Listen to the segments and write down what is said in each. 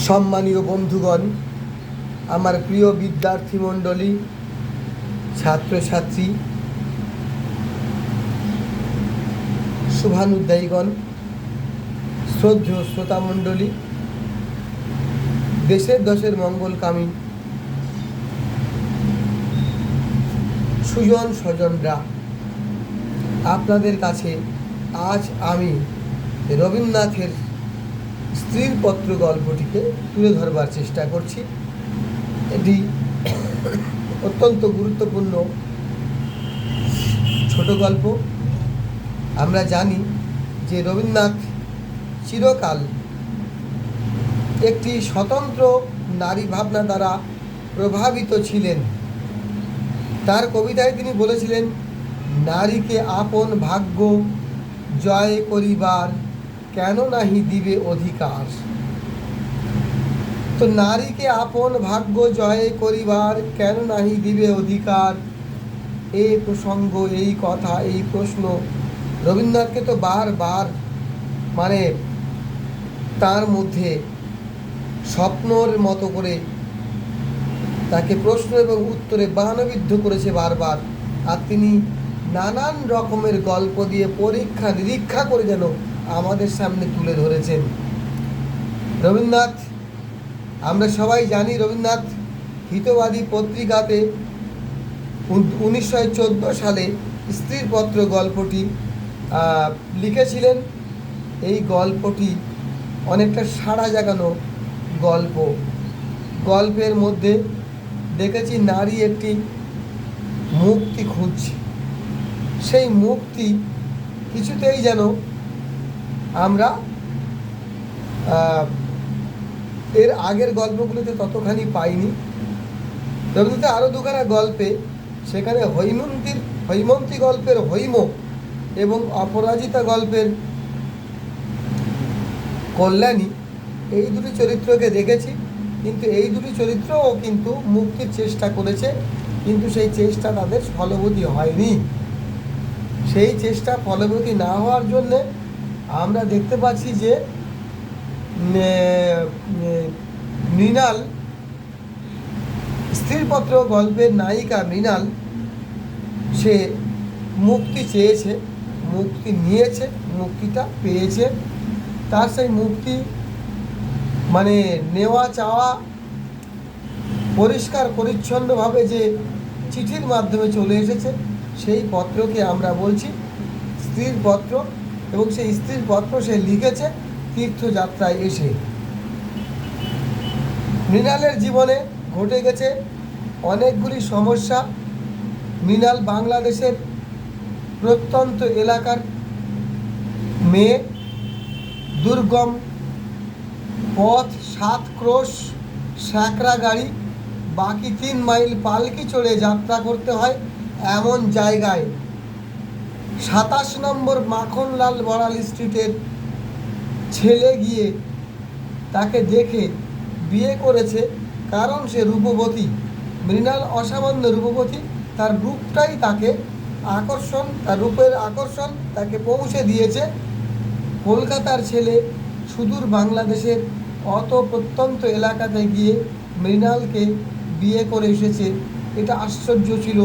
সম্মানীয় বন্ধুগণ, আমার প্রিয় বিদ্যার্থী মণ্ডলী, ছাত্রছাত্রী, শুভানুধ্যায়ীগণ, শ্রদ্ধেয় শ্রোতামণ্ডলী, দেশের দশের মঙ্গলকামী সুজন স্বজনরা, আপনাদের কাছে আজ আমি রবীন্দ্রনাথের স্ত্রীর পত্র গল্পটিকে তুলে ধরবার চেষ্টা করছি। এটি অত্যন্ত গুরুত্বপূর্ণ ছোট গল্প। আমরা জানি যে রবীন্দ্রনাথ চিরকাল একটি স্বতন্ত্র নারী ভাবনা দ্বারা প্রভাবিত ছিলেন। তার কবিতায় তিনি বলেছিলেন, নারীকে আপন ভাগ্য জয় করিবার কেন নাহি দিবে অধিকার। তো নারীকে আপন ভাগ্য জয় করিবার কেন নাহি দিবে অধিকার, এই প্রসঙ্গ, এই কথা, এই প্রশ্ন রবীন্দ্রনাথকে তো বারবার তার মধ্যে স্বপ্নর মতো করে তাকে প্রশ্ন এবং উত্তরে বাহনবিদ্ধ করেছে বারবার। আর তিনি নানান রকমের গল্প দিয়ে পরীক্ষা নিরীক্ষা করে যেন আমাদের সামনে তুলে ধরেছেন। রবীন্দ্রনাথ, আমরা সবাই জানি, রবীন্দ্রনাথ হিতবাদী পত্রিকাতে 1914 সালে স্ত্রীর পত্র গল্পটি লিখেছিলেন। এই গল্পটি অনেকটা সাড়া জাগানো গল্প। গল্পের মধ্যে দেখেছি নারী একটি মুক্তি খুঁজছে। সেই মুক্তি কিছুতেই যেন আমরা এর আগের গল্পগুলোতে ততখানি পাইনি। রবীন্দ্রনাথ আরও দুখানা গল্পে, সেখানে হৈমন্তী গল্পের হৈম এবং অপরাজিতা গল্পের কল্যাণী, এই দুটি চরিত্রকে দেখেছি। কিন্তু এই দুটি চরিত্রও কিন্তু মুক্তির চেষ্টা করেছে, কিন্তু সেই চেষ্টা তাদের ফলবতী হয়নি। সেই চেষ্টা ফলবতী না হওয়ার জন্যে আমরা দেখতে পাচ্ছি যে মৃণাল, স্ত্রীপত্র গল্পের নায়িকা মৃণাল, সে মুক্তি চেয়েছে, মুক্তি নিয়েছে, মুক্তিটা পেয়েছে। তার সেই মুক্তি নেওয়া চাওয়া পরিষ্কার পরিচ্ছন্নভাবে যে চিঠির মাধ্যমে চলে এসেছে, সেই পত্রকে আমরা বলছি স্ত্রীর পত্র। এবং সেই স্ত্রীর পত্র সে লিখেছে তীর্থযাত্রায় এসে। মৃণালের জীবনে ঘটে গেছে অনেকগুলি সমস্যা। মৃণাল বাংলাদেশের প্রত্যন্ত এলাকার মেয়ে, দুর্গম পথ, 7 ক্রোশ স্যাঁকড়া গাড়ি, বাকি 3 মাইল পালকি চড়ে যাত্রা করতে হয় এমন জায়গায় 27 নম্বর মাখনলাল বড়াল স্ট্রিটের ছেলে গিয়ে তাকে দেখে বিয়ে করেছে, কারণ সে রূপবতী। মৃণাল অসামান্য রূপবতী, তার রূপটাই তাকে আকর্ষণ, তার রূপের আকর্ষণ তাকে পৌঁছে দিয়েছে। কলকাতার ছেলে সুদূর বাংলাদেশের অত প্রত্যন্ত এলাকাতে গিয়ে মৃণালকে বিয়ে করে এসেছে। এটা আশ্চর্য ছিল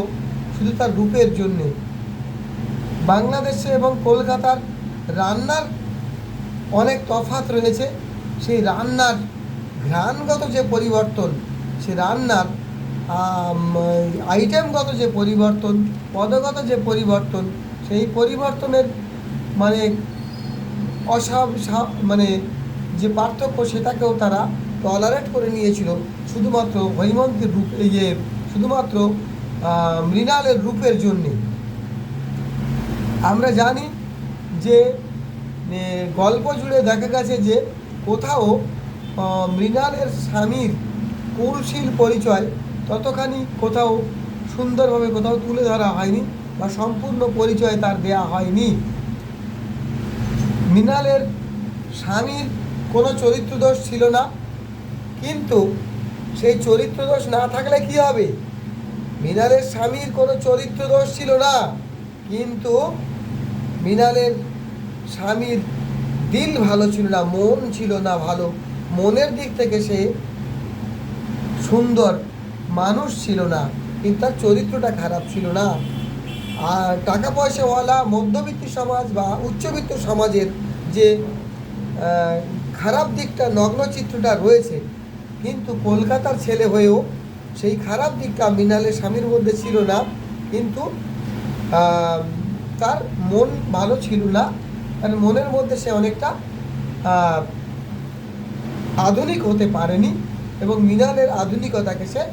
শুধু তার রূপের জন্যে। বাংলাদেশে এবং কলকাতার রান্নার অনেক তফাৎ রয়েছে। সেই রান্নার ঘ্রাণগত যে পরিবর্তন, সে রান্নার আইটেমগত যে পরিবর্তন, পদগত যে পরিবর্তন, সেই পরিবর্তনের যে পার্থক্য, সেটাকেও তারা টলারেট করে নিয়েছিল শুধুমাত্র হৈমন্তীর রূপ, শুধুমাত্র মৃণালের রূপের জন্যে। আমরা জানি যে গল্প জুড়ে দেখা গেছে যে কোথাও মৃণালের স্বামীর কুলশীল পরিচয় ততখানি কোথাও সুন্দরভাবে কোথাও তুলে ধরা হয়নি, বা সম্পূর্ণ পরিচয় তার দেয়া হয়নি। মৃণালের স্বামীর কোনো চরিত্রদোষ ছিল না, কিন্তু সেই চরিত্রদোষ না থাকলে কি হবে? মৃণালের স্বামীর কোনো চরিত্রদোষ ছিল না, কিন্তু মৃণালের স্বামীর দিল ভালো ছিল না, মন ছিল না ভালো, মনের দিক থেকে সে সুন্দর মানুষ ছিল না, কিন্তু তার চরিত্রটা খারাপ ছিল না। আর টাকা পয়সাওয়ালা মধ্যবিত্ত সমাজ বা উচ্চবিত্ত সমাজের যে খারাপ দিকটা, নগ্ন চিত্রটা রয়েছে, কিন্তু কলকাতার ছেলে হয়েও সেই খারাপ দিকটা মৃণালের স্বামীর মধ্যে ছিল না। কিন্তু তার মন ভালো ছিল না, কারণ মনের মধ্যে সে অনেকটা আধুনিক হতে পারেনি এবং মৃণালের আধুনিকতাকে সে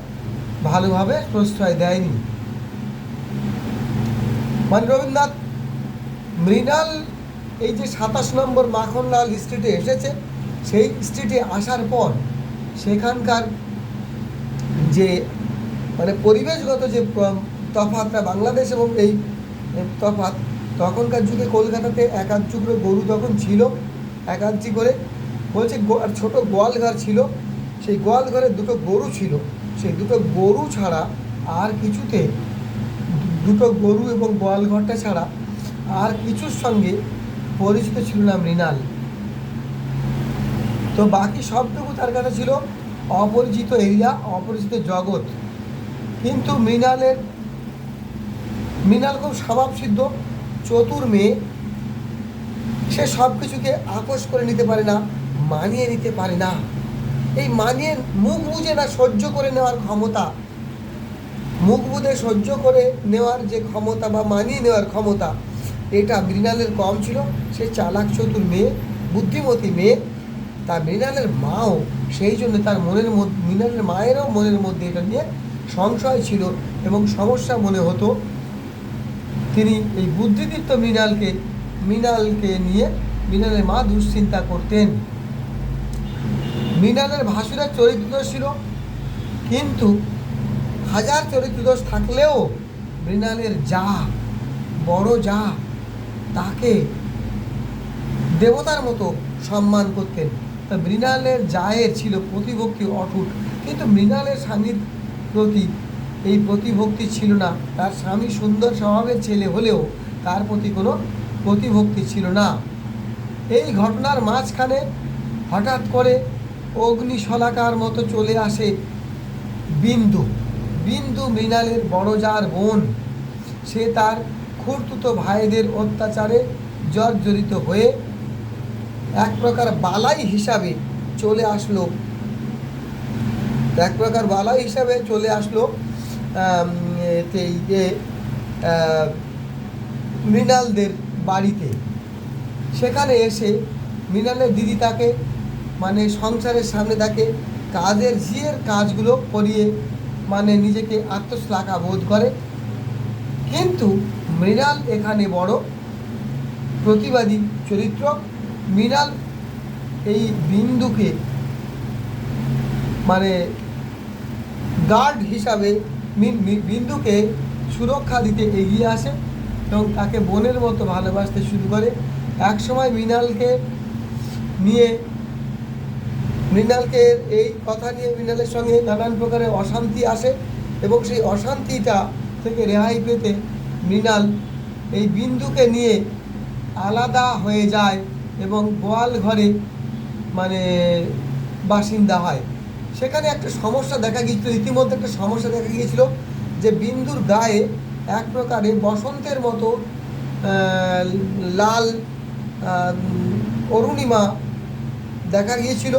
ভালোভাবে প্রশ্রয় দেয়নি। মানে রবীন্দ্রনাথ মৃণাল এই যে 27 নম্বর মাখনলাল স্ট্রিটে এসেছে, সেই স্ট্রিটে আসার পর সেখানকার যে মানে পরিবেশগত যে তফাৎটা বাংলাদেশ এবং এই তফাৎ, তখনকার যুগে কলকাতাতে এক আধ করে গরু তখন ছিল, এক আধটি করে বলছে, ছোটো গোয়ালঘর ছিল, সেই গোয়ালঘরে দুটো গরু ছিল, সেই দুটো গরু ছাড়া আর কিছুতে, দুটো গরু এবং গোয়ালঘরটা ছাড়া আর কিছুর সঙ্গে পরিচিত ছিল না মৃণাল। তো বাকি সবটুকু তার কাছে ছিল অপরিচিত এরিয়া, অপরিচিত জগৎ। কিন্তু মৃণাল খুব স্বভাবসিদ্ধ চতুর মেয়ে, সে সব কিছুকে আপোষ করে নিতে পারে না, মানিয়ে নিতে পারে না। এই মানিয়ে মুখ বুঝে না সহ্য করে নেওয়ার ক্ষমতা, মুখ বুঝে সহ্য করে নেওয়ার যে ক্ষমতা বা মানিয়ে নেওয়ার ক্ষমতা, এটা মৃণালের কম ছিল। সে চালাক চতুর মেয়ে, বুদ্ধিমতী মেয়ে। তা মৃণালের মাও সেই জন্য তার মৃণালের মায়েরও মনের মধ্যে এটা নিয়ে সংশয় ছিল এবং সমস্যা মনে হতো। তিনি এই বুদ্ধিদীপ্ত মৃণালকে নিয়ে মৃণালের মা দুশ্চিন্তা করতেন। মৃণালের ভাসুরের চরিত্রদোষ ছিল, কিন্তু হাজার চরিত্রদোষ থাকলেও মৃণালের বড় যা তাকে দেবতার মতো সম্মান করতেন। তা মৃণালের জায়ের ছিল প্রতিভক্তি অটুট, কিন্তু মৃণালের স্বামীর প্রতি এই প্রতিভক্তি ছিল না। তার স্বামী সুন্দর স্বভাবের ছেলে হলেও তার প্রতি কোনো প্রতিভক্তি ছিল না। এই ঘটনার মাঝখানে হঠাৎ করে অগ্নিশলাকার মতো চলে আসে বিন্দু মৃণালের বড় জার বোন। সে তার খুড়তুতো ভাইদের অত্যাচারে জর্জরিত হয়ে এক প্রকার বালাই হিসাবে চলে আসলো মৃণালদের বাড়িতে। সেখানে এসে মৃণালের দিদি তাকে মানে সংসারের সামনে তাকে ঝিয়ের কাজগুলো করিয়ে মানে নিজেকে আত্মশ্লাঘা বোধ করে। কিন্তু মৃণাল এখানে বড় প্রতিবাদী চরিত্র। মৃণাল এই বিন্দুকে মানে গার্ড হিসাবে বিন্দুকে সুরক্ষা দিতে এগিয়ে আসে এবং তাকে বোনের মতো ভালোবাসতে শুরু করে। একসময় মৃণালকে এই কথা নিয়ে মৃণালের সঙ্গে নানান প্রকারের অশান্তি আসে এবং সেই অশান্তিটা থেকে রেহাই পেতে মৃণাল এই বিন্দুকে নিয়ে আলাদা হয়ে যায় এবং গোয়াল ঘরে মানে বাসিন্দা হয়। সেখানে একটা সমস্যা দেখা গিয়েছিল, ইতিমধ্যে একটা সমস্যা দেখা গিয়েছিল যে বিন্দুর গায়ে এক প্রকারে বসন্তের মতো লাল অরুণিমা দেখা গিয়েছিল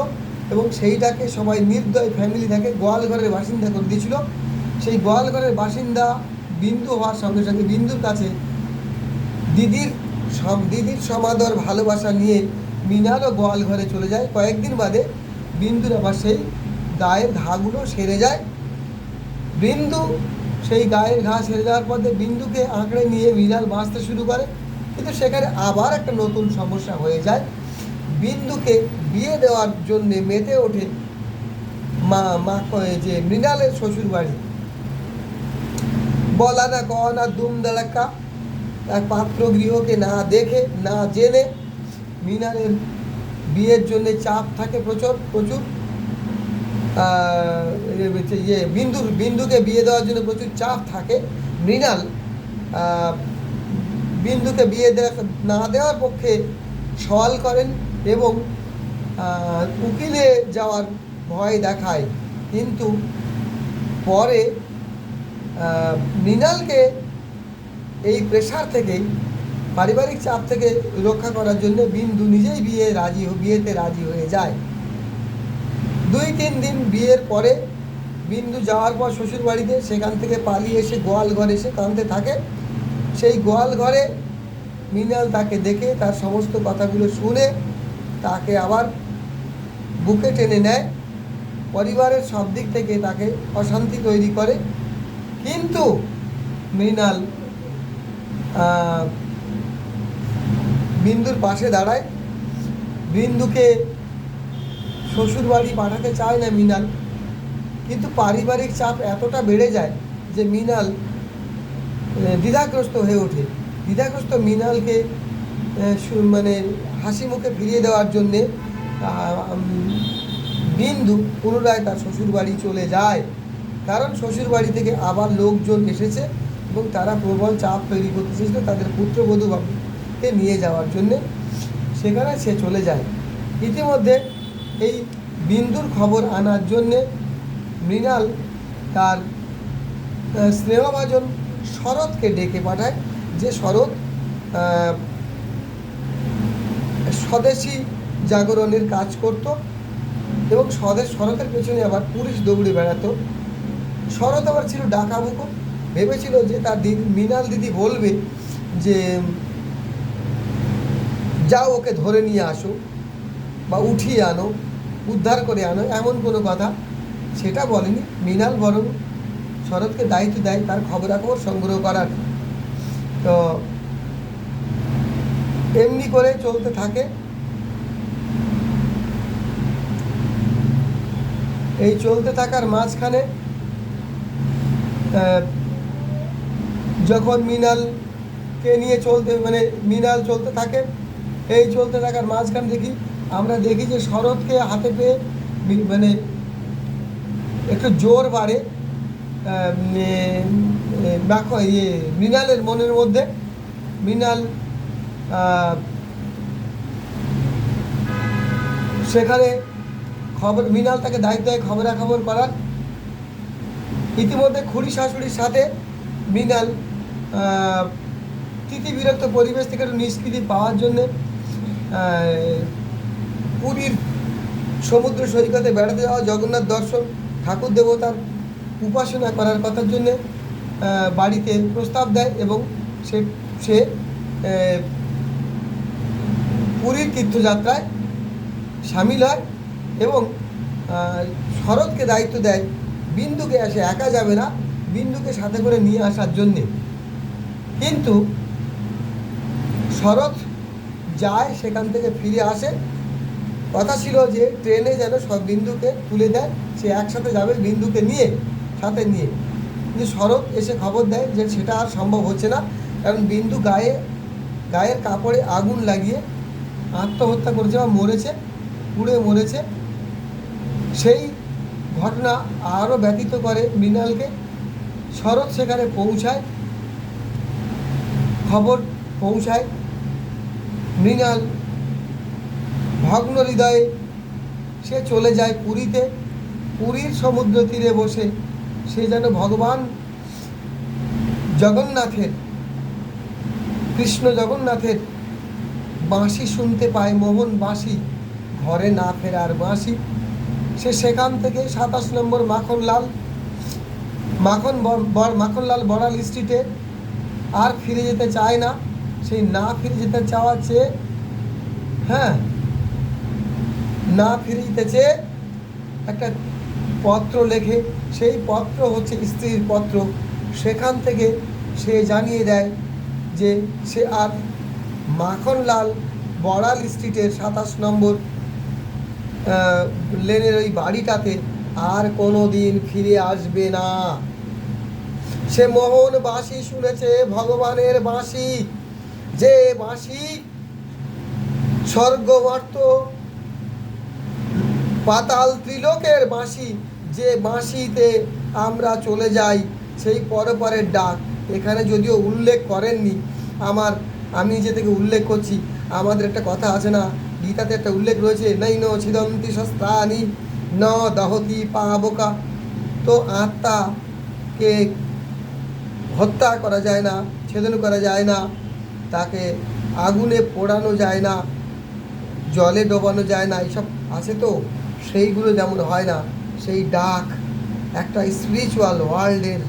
এবং সেইটাকে সবাই নির্দয় ফ্যামিলি থেকে গোয়ালঘরের বাসিন্দা করে দিয়েছিল। সেই গোয়ালঘরের বাসিন্দা বিন্দু হওয়ার সঙ্গে সঙ্গে বিন্দুর কাছে দিদির সমাদর ভালোবাসা নিয়ে মৃণালও গোয়ালঘরে চলে যায়। কয়েকদিন বাদে বিন্দুর আবার সেই গায়ের ঘাগুলো সেরে যায়। সেই গায়ের ঘা সেরে যাওয়ার পরে বিন্দুকে আঁকড়ে নিয়ে মৃণাল বাঁচতে শুরু করে। কিন্তু সেখানে আবার একটা নতুন সমস্যা হয়ে যায়। বিন্দুকে বিয়ে দেওয়ার জন্য মেতে ওঠে যে মৃণালের শ্বশুর বাড়ি। বলা না কওয়া না দুম দাঁড়াক্কা, এক পাত্র গৃহকে না দেখে না জেনে মৃণালের বিয়ের জন্য চাপ থাকে প্রচুর। বিন্দুকে বিয়ে দেওয়ার জন্য প্রচুর চাপ থাকে। মৃণাল বিন্দুকে বিয়ে না দেওয়ার পক্ষে সওয়াল করেন এবং উকিলে যাওয়ার ভয় দেখায়, কিন্তু পরে মৃণালকে এই প্রেশার থেকেই, পারিবারিক চাপ থেকে রক্ষা করার জন্য বিন্দু নিজেই বিয়েতে রাজি হয়ে যায়। 2-3 দিন বিয়ের পরে বিন্দু যাওয়ার পর শ্বশুর বাড়িতে, সেখান থেকে পালিয়ে এসে গোয়াল ঘরে এসে কাঁদতে থাকে। সেই গোয়াল ঘরে মৃণাল তাকে দেখে তার সমস্ত কথাগুলো শুনে তাকে আবার বুকে টেনে নেয়, পরিবারের সব দিক থেকে তাকে অশান্তি তৈরি করে। কিন্তু মৃণাল বিন্দুর পাশে দাঁড়ায়। বিন্দুকে শ্বশুরবাড়ি পাঠাতে চায় না মৃণাল, কিন্তু পারিবারিক চাপ এতটা বেড়ে যায় যে মৃণাল দ্বিধাগ্রস্ত হয়ে ওঠে। দ্বিধাগ্রস্ত মৃণালকে মানে হাসি মুখে ফিরিয়ে দেওয়ার জন্যে বিন্দু পুনরায় তার শ্বশুরবাড়ি চলে যায়, কারণ শ্বশুরবাড়ি থেকে আবার লোকজন এসেছে এবং তারা প্রবল চাপ তৈরি করতে চেয়েছিল তাদের পুত্রবধূকে নিয়ে যাওয়ার জন্যে। সেখানে সে চলে যায়। ইতিমধ্যে এই বিন্দুর খবর আনার জন্যে মৃণাল তার স্নেহভাজন শরৎকে ডেকে পাঠায়, যে শরৎ স্বদেশী জাগরণের কাজ করত এবং শরতের পেছনে আবার পুলিশ দৌড়ে বেড়াতো। শরৎ আবার ছিল ডাকাবুকো, ভেবেছিল যে তার মৃণাল দিদি বলবে যে যাও ওকে ধরে নিয়ে আসো বা উঠিয়ে আনো, উদ্ধার করে আনো, এমন কোনো কথা সেটা বলেনি। মৃণাল বরং শরৎকে দায়িত্ব দেয় তার খবরাখবর সংগ্রহ করার। তো এমনি করে চলতে থাকে। এই চলতে থাকার মাঝখানে যখন মৃণালকে নিয়ে মৃণাল চলতে থাকে, এই চলতে থাকার মাঝখানে আমরা দেখি যে শরৎকে হাতে পেয়ে একটু জোর বাড়ে মৃণালের মনের মধ্যে। মৃণাল সেখানে মৃণাল তাকে দায়িত্ব দেয় খবরাখবর করার। ইতিমধ্যে খুড়ি শাশুড়ির সাথে মৃণাল তিতিবিরক্ত পরিবেশ থেকে একটু নিষ্কৃতি পাওয়ার জন্যে পুরীর সমুদ্র সৈকতে বেড়াতে যাওয়া, জগন্নাথ দর্শন, ঠাকুর দেবতার উপাসনা করার কথার জন্যে বাড়িতে প্রস্তাব দেয় এবং সে পুরীর তীর্থযাত্রায় সামিল হয় এবং শরৎকে দায়িত্ব দেয় বিন্দুকে সে একা যাবে না, বিন্দুকে সাথে করে নিয়ে আসার জন্যে। কিন্তু শরৎ যায়, সেখান থেকে ফিরে আসে। কথা ছিল যে ট্রেনে যেন সব বিন্দুকে তুলে দেয়, সে একসাথে যাবে বিন্দুকে সাথে নিয়ে। কিন্তু শরৎ এসে খবর দেয় যে সেটা আর সম্ভব হচ্ছে না, কারণ বিন্দু গায়ের কাপড়ে আগুন লাগিয়ে আত্মহত্যা করেছে বা পুড়ে মরেছে। সেই ঘটনা আরও ব্যতীত করে মৃণালকে। শরৎ সেখানে খবর পৌঁছায়। মৃণাল ভগ্ন হৃদয়ে সে চলে যায় পুরীতে। পুরীর সমুদ্র তীরে বসে সে যেন ভগবান কৃষ্ণ জগন্নাথের বাঁশি শুনতে পায়, মোহন বাঁশি, ঘরে না ফেরার বাঁশি। সে সেখান থেকে 27 নম্বর মাখনলাল বড়াল স্ট্রিটে আর ফিরে যেতে চায় না। সেই না ফিরে যেতে চাওয়া চেয়ে না ফিরে যেতে চেয়ে একটা পত্র লেখে। সেই পত্র হচ্ছে স্ত্রীর পত্র। সেখান থেকে সে জানিয়ে দেয় যে সে আর মাখনলাল বড়াল স্ট্রিটের 27 নম্বর লেনের ওই বাড়িটাতে আর কোনো দিন ফিরে আসবে না। সে মোহন বাঁশি শুনেছে, ভগবানের বাঁশি, যে বাঁশি স্বর্গ মর্ত পাতাল ত্রিলোকের বাঁশি, যে বাঁশিতে আমরা চলে যাই, সেই পরপরের ডাক। এখানে যদিও উল্লেখ করেননি, আমি যে থেকে উল্লেখ করছি, আমাদের একটা কথা আছে না, গীতাতে একটা উল্লেখ রয়েছে, নৈন ছিদন্তি শস্ত্রাণি ন দহতি পাবকা। তো আত্মাকে হত্যা করা যায় না, ছেদন করা যায় না, তাকে আগুনে পোড়ানো যায় না, জলে ডোবানো যায় না, এইসব আছে তো, সেইগুলো যেমন হয় না, সেই ডাক একটা স্পিরিচুয়াল ওয়ার্ল্ডের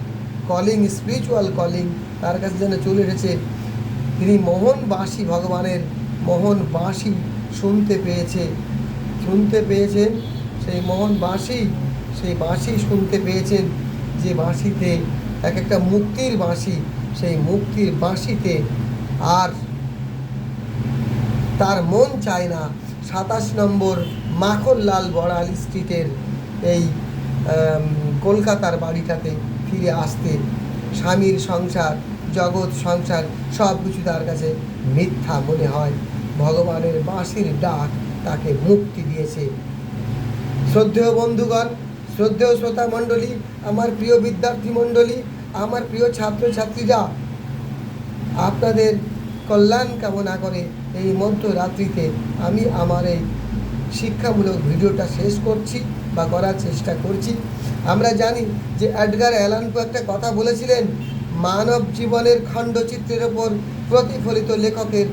কলিং, স্পিরিচুয়াল কলিং তার কাছে যেন চলে এসেছে। তিনি মোহন বাঁশি, ভগবানের মোহন বাঁশি শুনতে পেয়েছেন সেই মোহন বাঁশি, সেই বাঁশি শুনতে পেয়েছেন, যে বাঁশিতে এক একটা মুক্তির বাঁশি, সেই মুক্তির বাঁশিতে আর তার মন চায় না 27 নম্বর মাখনলাল বড়াল স্ট্রিটের এই কলকাতার বাড়িটাতে ফিরে আসতে। স্বামীর সংসার, জগৎ সংসার সব কিছু তার কাছে মিথ্যা মনে হয়। ভগবানের বাঁশির ডাক তাকে মুক্তি দিয়েছে। শ্রদ্ধেয় বন্ধুগণ, শ্রদ্ধেয় শ্রোতা মণ্ডলী, আমার প্রিয় বিদ্যার্থী মণ্ডলী, আমার প্রিয় ছাত্রছাত্রীরা, আপনাদের কল্যাণ কামনা করে এই মধ্যরাত্রিতে আমি আমার এই শিক্ষামূলক ভিডিওটা শেষ করছি বা করার চেষ্টা করছি। আমরা জানি যে এডগার অ্যালান পো একটা কথা বলেছিলেন, মানব জীবনের খণ্ডচিত্রের ওপর প্রতিফলিত লেখকের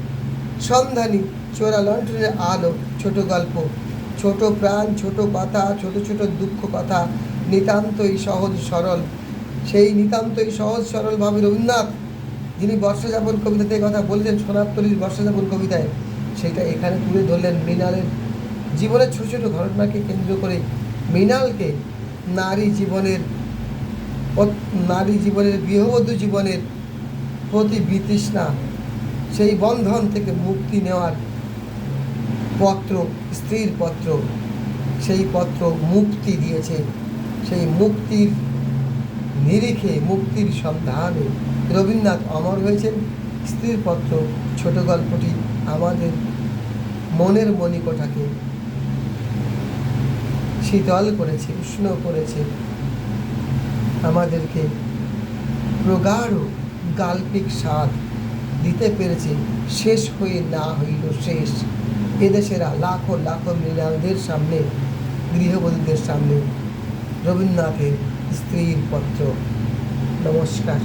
সন্ধানী চোরা লণ্ঠনের আলো, ছোট গল্প, ছোট প্রাণ, ছোট কথা, ছোট ছোট দুঃখ কথা, নিতান্তই সহজ সরল। সেই নিতান্তই সহজ সরলভাবে রবীন্দ্রনাথ, যিনি বর্ষাযাপন কবিতাতে কথা বলেছেন, সোনারতরীর বর্ষাযাপন কবিতায়, সেটা এখানে তুলে ধরলেন। মৃণালের জীবনের ছোটো ছোটো ঘটনাকে কেন্দ্র করে মৃণালকে নারী জীবনের গৃহবধূ জীবনের প্রতি বিতৃষ্ণা, সেই বন্ধন থেকে মুক্তি নেওয়ার পত্র, স্ত্রীর পত্র, সেই পত্র মুক্তি দিয়েছে। সেই মুক্তির নিরিখে, মুক্তির সন্ধানে রবীন্দ্রনাথ অমর হয়েছেন। স্ত্রীর পত্র ছোট গল্পটি আমাদের মনের মণিকোঠাকে শীতল করেছে, উষ্ণ করেছে, আমাদেরকে প্রগাঢ় গাল্পিক স্বাদ দিতে পেরেছে। শেষ হয়ে না হইল শেষ এদেশের লাখো লাখো মৃণালদের সামনে, গৃহবধূদের সামনে রবীন্দ্রনাথের স্ত্রীর পত্র। নমস্কার।